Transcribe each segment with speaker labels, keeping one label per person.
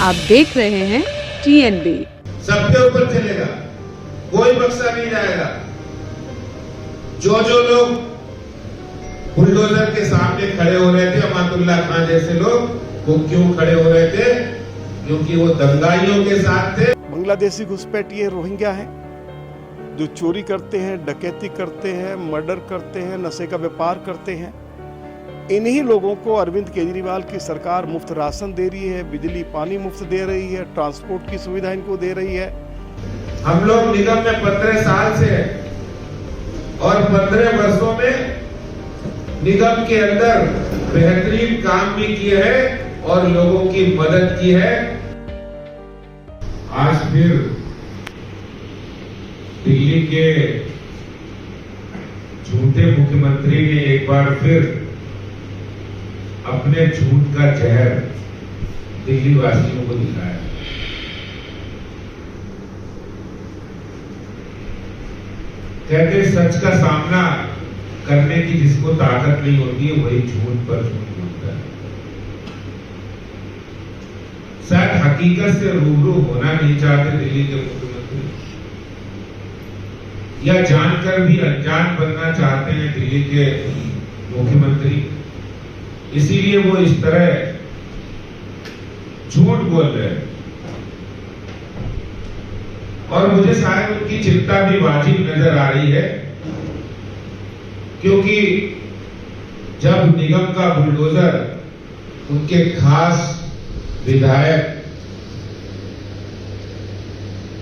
Speaker 1: आप देख रहे हैं TNB।
Speaker 2: सबके ऊपर चलेगा, कोई बख्शा नहीं जाएगा। जो लोग बुलडोजर के सामने खड़े हो रहे थे, अमातुल्लाह खान जैसे लोग, वो क्यों खड़े हो रहे थे? क्योंकि वो दंगाइयों के साथ थे।
Speaker 3: बांग्लादेशी घुसपैठ ये रोहिंग्या हैं जो चोरी करते हैं, डकैती करते हैं, मर्डर करते हैं, नशे का व्यापार करते हैं। इन्हीं लोगों को अरविंद केजरीवाल की सरकार मुफ्त राशन दे रही है, बिजली पानी मुफ्त दे रही है, ट्रांसपोर्ट की सुविधा इनको दे रही है।
Speaker 2: हम लोग निगम में 15 साल से हैं और 15 वर्षों में निगम के अंदर बेहतरीन काम भी किए हैं और लोगों की मदद की है। आज फिर दिल्ली के झूठे मुख्यमंत्री ने एक बार फिर अपने झूठ का जहर दिल्ली वासियों को दिखाया। कहते सच का सामना करने की जिसको ताकत नहीं होती है वही झूठ पर झूठ बोलता है। शायद हकीकत से रूबरू होना नहीं चाहते दिल्ली के मुख्यमंत्री, या जानकर भी अनजान बनना चाहते हैं दिल्ली के मुख्यमंत्री, इसीलिए वो इस तरह झूठ बोल रहे हैं। और मुझे शायद उनकी चिंता भी वाजिब नजर आ रही है, क्योंकि जब निगम का बुलडोजर उनके खास विधायक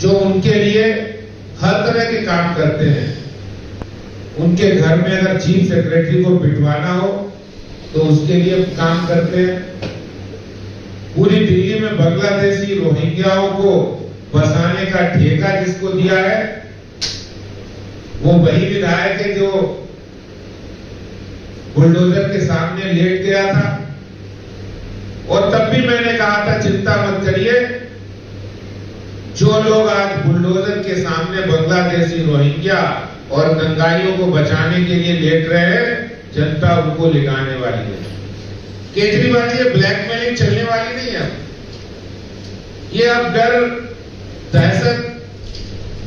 Speaker 2: जो उनके लिए हर तरह के काम करते हैं, उनके घर में अगर चीफ सेक्रेटरी को पिटवाना हो तो उसके लिए काम करते हैं। पूरी दिल्ली में बांग्लादेशी रोहिंग्याओं को बसाने का ठेका जिसको दिया है वो वही विधायक है जो बुलडोजर के सामने लेट गया था। और तब भी मैंने कहा था चिंता मत करिए, जो लोग आज बुलडोजर के सामने बांग्लादेशी रोहिंग्या और दंगाइयों को बचाने के लिए लेट रहे हैं, जनता उनको लिटाने वाली है। केजरीवाल ये ब्लैकमेलिंग चलने वाली नहीं है। ये अब डर, दहशत,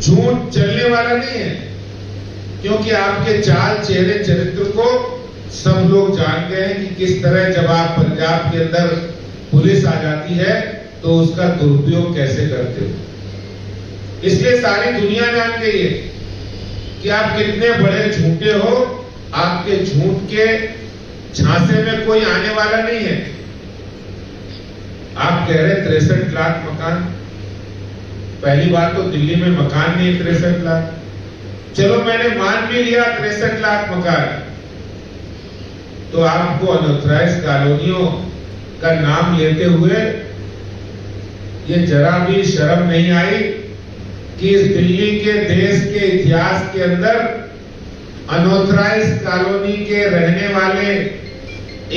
Speaker 2: झूठ चलने वाला नहीं है, क्योंकि आपके चाल, चेहरे, चरित्र को सब लोग जान गए हैं कि किस तरह जब आप पंजाब के अंदर पुलिस आ जाती है तो उसका दुरुपयोग कैसे करते हो। इसलिए सारी दुनिया जान गई है कि आप कितने बड़े झूठे हो। आपके झूठ के झांसे में कोई आने वाला नहीं है। आप कह रहे 63 लाख मकान, पहली बात तो दिल्ली में मकान नहीं 63 लाख। चलो मैंने मान भी लिया 63 लाख मकान, तो आपको अनऑथराइज्ड कॉलोनियों का नाम लेते हुए ये जरा भी शर्म नहीं आई कि इस दिल्ली के देश के इतिहास के अंदर अनऑथराइज्ड कॉलोनी के रहने वाले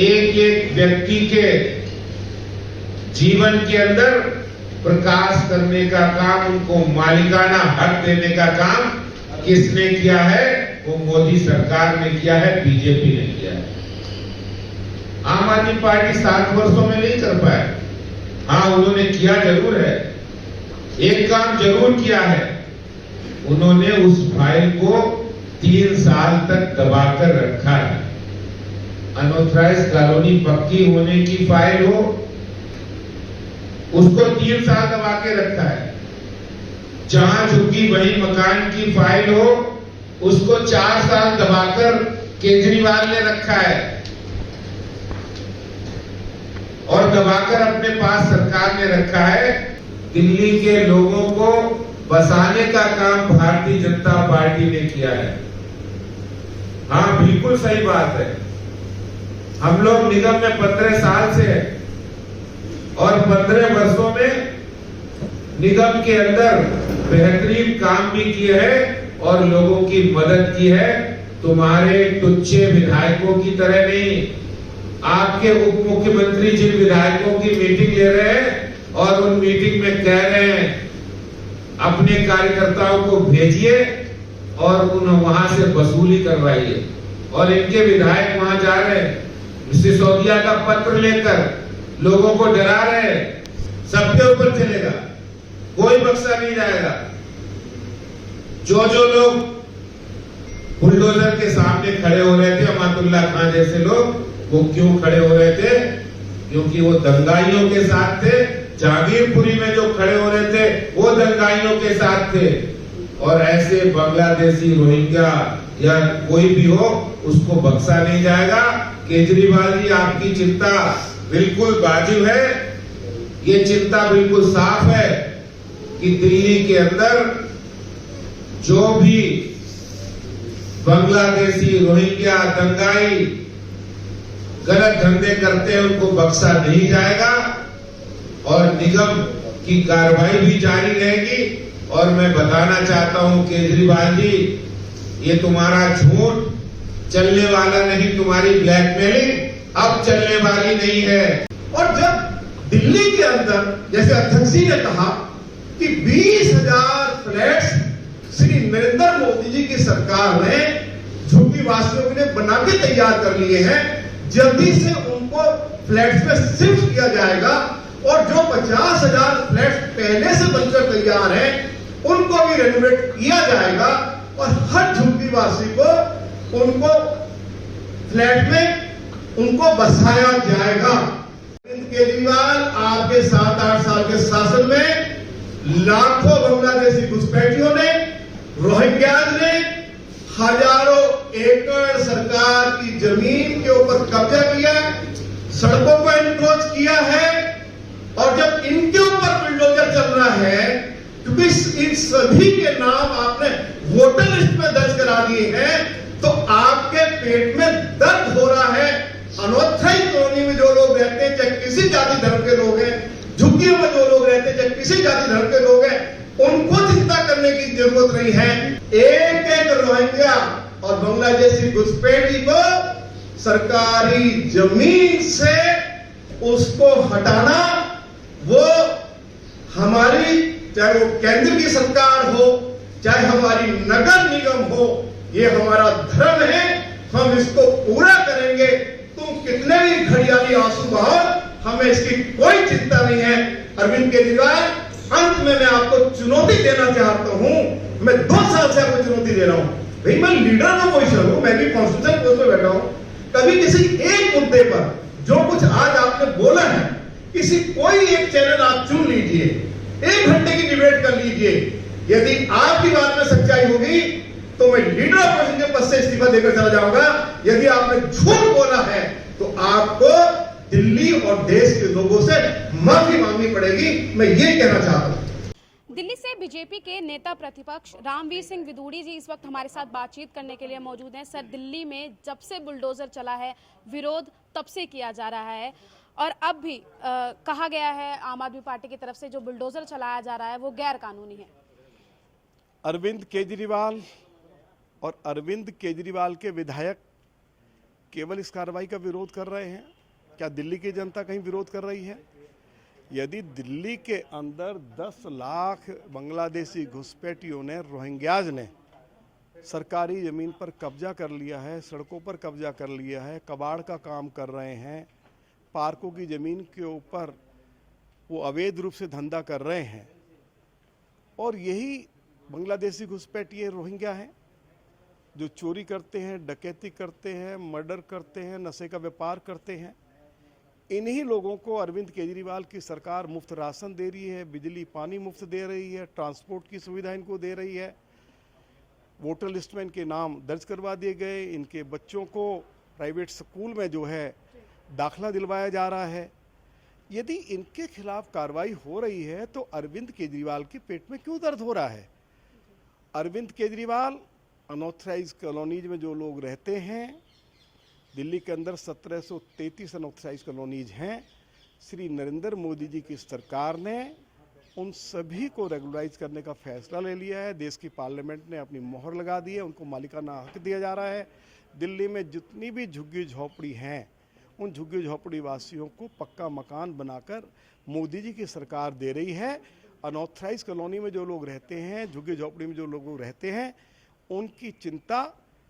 Speaker 2: एक एक व्यक्ति के जीवन के अंदर प्रकाश करने का काम, उनको मालिकाना हक देने का काम किसने किया है? वो मोदी सरकार ने किया है, बीजेपी ने किया है। आम आदमी पार्टी 7 वर्षों में नहीं कर पाए। हाँ, उन्होंने किया जरूर है, एक काम जरूर किया है, उन्होंने उस फाइल को 3 साल तक दबाकर रखा है। अनऑथराइज्ड कॉलोनी पक्की होने की फाइल हो, उसको 3 साल दबा के रखा है। जहां झुकी वही मकान की फाइल हो, उसको 4 साल दबाकर केजरीवाल ने रखा है और दबाकर अपने पास सरकार ने रखा है। दिल्ली के लोगों को बसाने का काम भारतीय जनता पार्टी ने किया है। हाँ, बिल्कुल सही बात है। हम लोग निगम में 15 साल से हैं और 15 वर्षों में निगम के अंदर बेहतरीन काम भी किए हैं और लोगों की मदद की है। तुम्हारे तुच्छे विधायकों की तरह नहीं। आपके उप मुख्यमंत्री जिन विधायकों की मीटिंग ले रहे हैं और उन मीटिंग में कह रहे हैं अपने कार्यकर्ताओं को भेजिए और उन्हें वहां से वसूली करवाइए, और इनके विधायक वहां जा रहे हैं सिसोदिया का पत्र लेकर लोगों को डरा रहे हैं सबके ऊपर चलेगा, कोई बख्शा नहीं जाएगा। जो जो लोग बुलडोजर के सामने खड़े हो रहे थे, अमातुल्ला खान जैसे लोग, वो क्यों खड़े हो रहे थे? क्योंकि वो दंगाइयों के साथ थे। जहांगीरपुरी में जो खड़े हो रहे थे वो दंगाइयों के साथ थे। और ऐसे बांग्लादेशी, रोहिंग्या या कोई भी हो, उसको बख्शा नहीं जाएगा। केजरीवाल जी, आपकी चिंता बिल्कुल वाजिब है। ये चिंता बिल्कुल साफ है कि दिल्ली के अंदर जो भी बांग्लादेशी, रोहिंग्या, दंगाई गलत धंधे करते हैं उनको बख्शा नहीं जाएगा और निगम की कार्रवाई भी जारी रहेगी। और मैं बताना चाहता हूं केजरीवाल जी, ये तुम्हारा झूठ चलने वाला नहीं, तुम्हारी ब्लैकमेलिंग अब चलने वाली नहीं है।
Speaker 4: और जब दिल्ली के अंदर, जैसे अध्यक्ष जी ने कहा कि 20,000 फ्लैट्स श्री नरेंद्र मोदी जी की सरकार ने झुग्गी वासियों के लिए बना के तैयार कर लिए हैं, जल्दी से उनको फ्लैट्स में शिफ्ट किया जाएगा। और जो 50,000 फ्लैट्स पहले से बनकर तैयार हैं, उनको भी रेनोवेट किया जाएगा और हर झुग्गी वासी को उनको फ्लैट में उनको बसाया जाएगा। केजरीवाल, आपके 7-8 साल के शासन में लाखों बांग्लादेशी घुसपैठियों ने, रोहिंग्याज ने हजारों एकड़ सरकार की जमीन के ऊपर कब्जा किया, सड़कों पर एनक्रोच किया है। और जब इनके ऊपर बुलडोजर चल रहा है, क्योंकि इन सभी के नाम आपने वोटर लिस्ट में दर्ज करा दिए हैं, तो आपके पेट में दर्द हो रहा है। अनऑथराइज्ड कॉलोनी में जो लोग रहते हैं, चाहे किसी जाति धर्म के लोग हैं, झुग्गियों में जो लोग रहते हैं, चाहे किसी जाति धर्म के लोग हैं, उनको चिंता करने की जरूरत नहीं है। एक एक रोहिंग्या और बांग्लादेशी घुसपैठी को सरकारी जमीन से उसको हटाना, वो हमारी, चाहे वो केंद्र की सरकार हो, चाहे हमारी नगर निगम हो, ये हमारा धर्म है। हम इसको पूरा करेंगे। तुम कितने भी घड़ियाली आंसू बहाओ, हमें इसकी कोई चिंता नहीं है। अरविंद केजरीवाल, अंत में मैं आपको चुनौती देना चाहता हूं। मैं 2 साल से आपको चुनौती दे रहा हूं। भाई, मैं लीडर ऑफ पोजीशन हूं, मैं भी कॉन्स्टिट्यूशन पोस्ट में बैठा हूं। कभी किसी एक मुद्दे पर जो कुछ आज आपने बोला है, किसी कोई एक चैनल आप चुन लीजिए, 1 घंटे की डिबेट कर लीजिए। यदि आपकी बात में सच्चाई होगी तो मैं लीडर ऑफ पोजीशन के पद से इस्तीफा देकर चला जाऊंगा। यदि आपने झूठ बोला है तो आपको दिल्ली और देश के लोगों से माफी मांगनी पड़ेगी। मैं ये कहना चाहता हूं।
Speaker 5: दिल्ली से बीजेपी के नेता प्रतिपक्ष रामवीर सिंह विदुड़ी जी इस वक्त हमारे साथ बातचीत करने के लिए मौजूद हैं। सर, दिल्ली में जब से बुलडोजर चला है, विरोध तब से किया जा रहा है और अब भी कहा गया है आम आदमी पार्टी की तरफ से जो बुलडोजर चलाया जा रहा है वो गैर कानूनी है।
Speaker 3: अरविंद केजरीवाल और अरविंद केजरीवाल के विधायक केवल इस कार्रवाई का विरोध कर रहे हैं? क्या दिल्ली की जनता कहीं विरोध कर रही है? यदि दिल्ली के अंदर 10 लाख बांग्लादेशी घुसपैठियों ने, रोहिंग्याज ने सरकारी ज़मीन पर कब्जा कर लिया है, सड़कों पर कब्जा कर लिया है, कबाड़ का काम कर रहे हैं, पार्कों की ज़मीन के ऊपर वो अवैध रूप से धंधा कर रहे हैं, और यही बांग्लादेशी घुसपैठी रोहिंग्या हैं जो चोरी करते हैं, डकैती करते हैं, मर्डर करते हैं, नशे का व्यापार करते हैं। इन्हीं लोगों को अरविंद केजरीवाल की सरकार मुफ्त राशन दे रही है, बिजली पानी मुफ्त दे रही है, ट्रांसपोर्ट की सुविधा इनको दे रही है, वोटर लिस्ट में इनके नाम दर्ज करवा दिए गए, इनके बच्चों को प्राइवेट स्कूल में जो है दाखिला दिलवाया जा रहा है। यदि इनके खिलाफ कार्रवाई हो रही है तो अरविंद केजरीवाल के पेट में क्यों दर्द हो रहा है? अरविंद केजरीवाल अनऑथराइज कॉलोनीज में जो लोग रहते हैं, दिल्ली के अंदर 1733 अनऑथराइज कॉलोनीज हैं, श्री नरेंद्र मोदी जी की सरकार ने उन सभी को रेगुलराइज करने का फैसला ले लिया है। देश की पार्लियामेंट ने अपनी मोहर लगा दी है, उनको मालिकाना हक दिया जा रहा है। दिल्ली में जितनी भी झुग्गी झोपड़ी हैं, उन झुग्गी झोपड़ी वासियों को पक्का मकान बनाकर मोदी जी की सरकार दे रही है। अनऑथराइज कॉलोनी में जो लोग रहते हैं, झुग्गी झोपड़ी में जो लोग रहते हैं, उनकी चिंता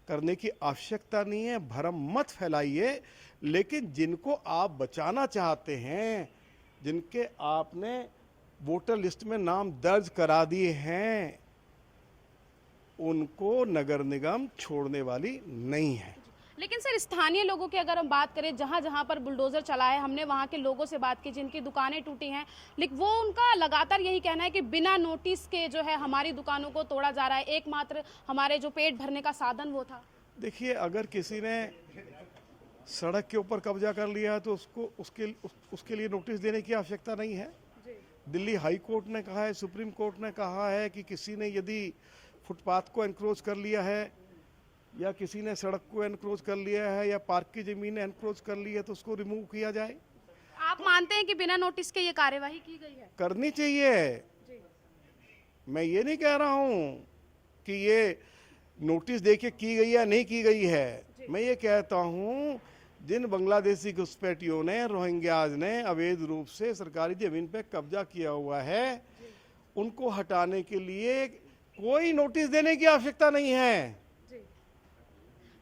Speaker 3: करने की आवश्यकता नहीं है। भ्रम मत फैलाइए। लेकिन जिनको आप बचाना चाहते हैं, जिनके आपने वोटर लिस्ट में नाम दर्ज करा दिए हैं, उनको नगर निगम छोड़ने वाली नहीं है।
Speaker 5: लेकिन सर, स्थानीय लोगों की अगर हम बात करें, जहाँ जहाँ पर बुलडोजर चला है, हमने वहाँ के लोगों से बात की जिनकी दुकानें टूटी हैं, लेकिन वो उनका लगातार यही कहना है कि बिना नोटिस के जो है हमारी दुकानों को तोड़ा जा रहा है। एकमात्र हमारे जो पेट भरने का साधन वो था।
Speaker 3: देखिए, अगर किसी ने सड़क के ऊपर कब्जा कर लिया है तो उसके लिए नोटिस देने की आवश्यकता नहीं है। दिल्ली हाई कोर्ट ने कहा है, सुप्रीम कोर्ट ने कहा है कि किसी ने यदि फुटपाथ को एनक्रोच कर लिया है या किसी ने सड़क को एनक्रोच कर लिया है या पार्क की जमीन एनक्रोच कर ली है तो उसको रिमूव किया जाए।
Speaker 5: आप मानते हैं कि बिना नोटिस के ये कार्यवाही की गई है?
Speaker 3: करनी चाहिए। मैं ये नहीं कह रहा हूँ कि ये नोटिस देके की गई या नहीं की गई है। मैं ये कहता हूँ, जिन बांग्लादेशी घुसपैठियों ने, रोहिंग्याज ने अवैध रूप से सरकारी जमीन पे कब्जा किया हुआ है, उनको हटाने के लिए कोई नोटिस देने की आवश्यकता नहीं है।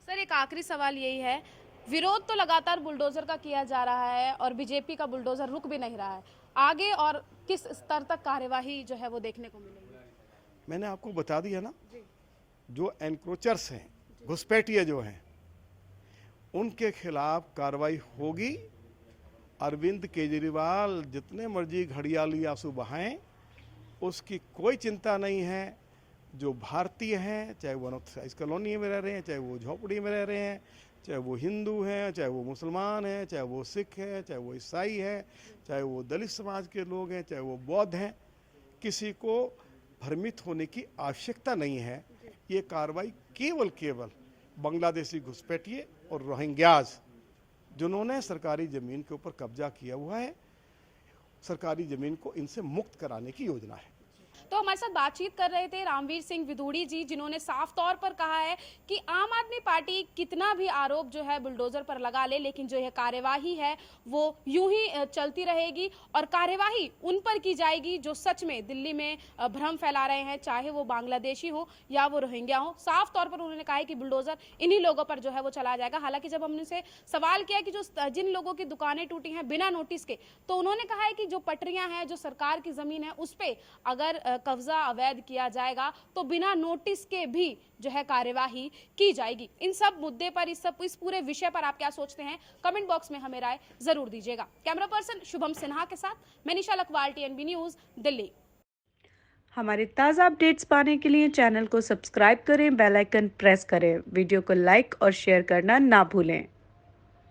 Speaker 5: सर, एक आखिरी सवाल यही है, विरोध तो लगातार बुलडोजर का किया जा रहा है और बीजेपी का बुलडोजर रुक भी नहीं रहा है, आगे और किस स्तर तक कार्यवाही जो है वो देखने को मिलेगी?
Speaker 3: मैंने आपको बता दिया ना, जो एनक्रोचर्स हैं, घुसपैठिए जो हैं, उनके खिलाफ कार्रवाई होगी। अरविंद केजरीवाल जितने मर्जी घड़ियाली आंसू बहाएं, उसकी कोई चिंता नहीं है। जो भारतीय हैं, चाहे वो अनऑथराइज्ड कॉलोनी में रह रहे हैं, चाहे वो झोपड़ी में रह रहे हैं, चाहे वो हिंदू हैं, चाहे वो मुसलमान हैं, चाहे वो सिख हैं, चाहे वो ईसाई हैं, चाहे वो दलित समाज के लोग हैं, चाहे वो बौद्ध हैं, किसी को भ्रमित होने की आवश्यकता नहीं है। ये कार्रवाई केवल बांग्लादेशी घुसपैठिए और रोहिंग्याज जिन्होंने सरकारी ज़मीन के ऊपर कब्जा किया हुआ है, सरकारी ज़मीन को इनसे मुक्त कराने की योजना है।
Speaker 5: तो हमारे साथ बातचीत कर रहे थे रामवीर सिंह विदूड़ी जी, जिन्होंने साफ तौर पर कहा है कि आम आदमी पार्टी कितना भी आरोप जो है बुलडोजर पर लगा ले, लेकिन जो यह कार्यवाही है वो यूं ही चलती रहेगी और कार्यवाही उन पर की जाएगी जो सच में दिल्ली में भ्रम फैला रहे हैं, चाहे वो बांग्लादेशी हो या वो रोहिंग्या हो। साफ तौर पर उन्होंने कहा है कि बुलडोजर इन्हीं लोगों पर जो है वो चलाया जाएगा। हालांकि जब हमने उनसे सवाल किया कि जो जिन लोगों की दुकानें टूटी हैं बिना नोटिस के, तो उन्होंने कहा है कि जो पटरियां हैं, जो सरकार की जमीन है, उस पर अगर कब्जा अवैध किया जाएगा तो बिना नोटिस के भी जो है कार्यवाही की जाएगी। इन सब मुद्दे पर, इस पूरे विषय पर आप क्या सोचते हैं, कमेंट बॉक्स में हमें राय जरूर दीजिएगा। कैमरा पर्सन शुभम सिन्हा के साथ मैं निशा लखवाल, TNB न्यूज, दिल्ली।
Speaker 1: हमारे ताज़ा अपडेट्स पाने के लिए चैनल को सब्सक्राइब करें, बेल आइकन प्रेस करें, वीडियो को लाइक और शेयर करना ना भूलें।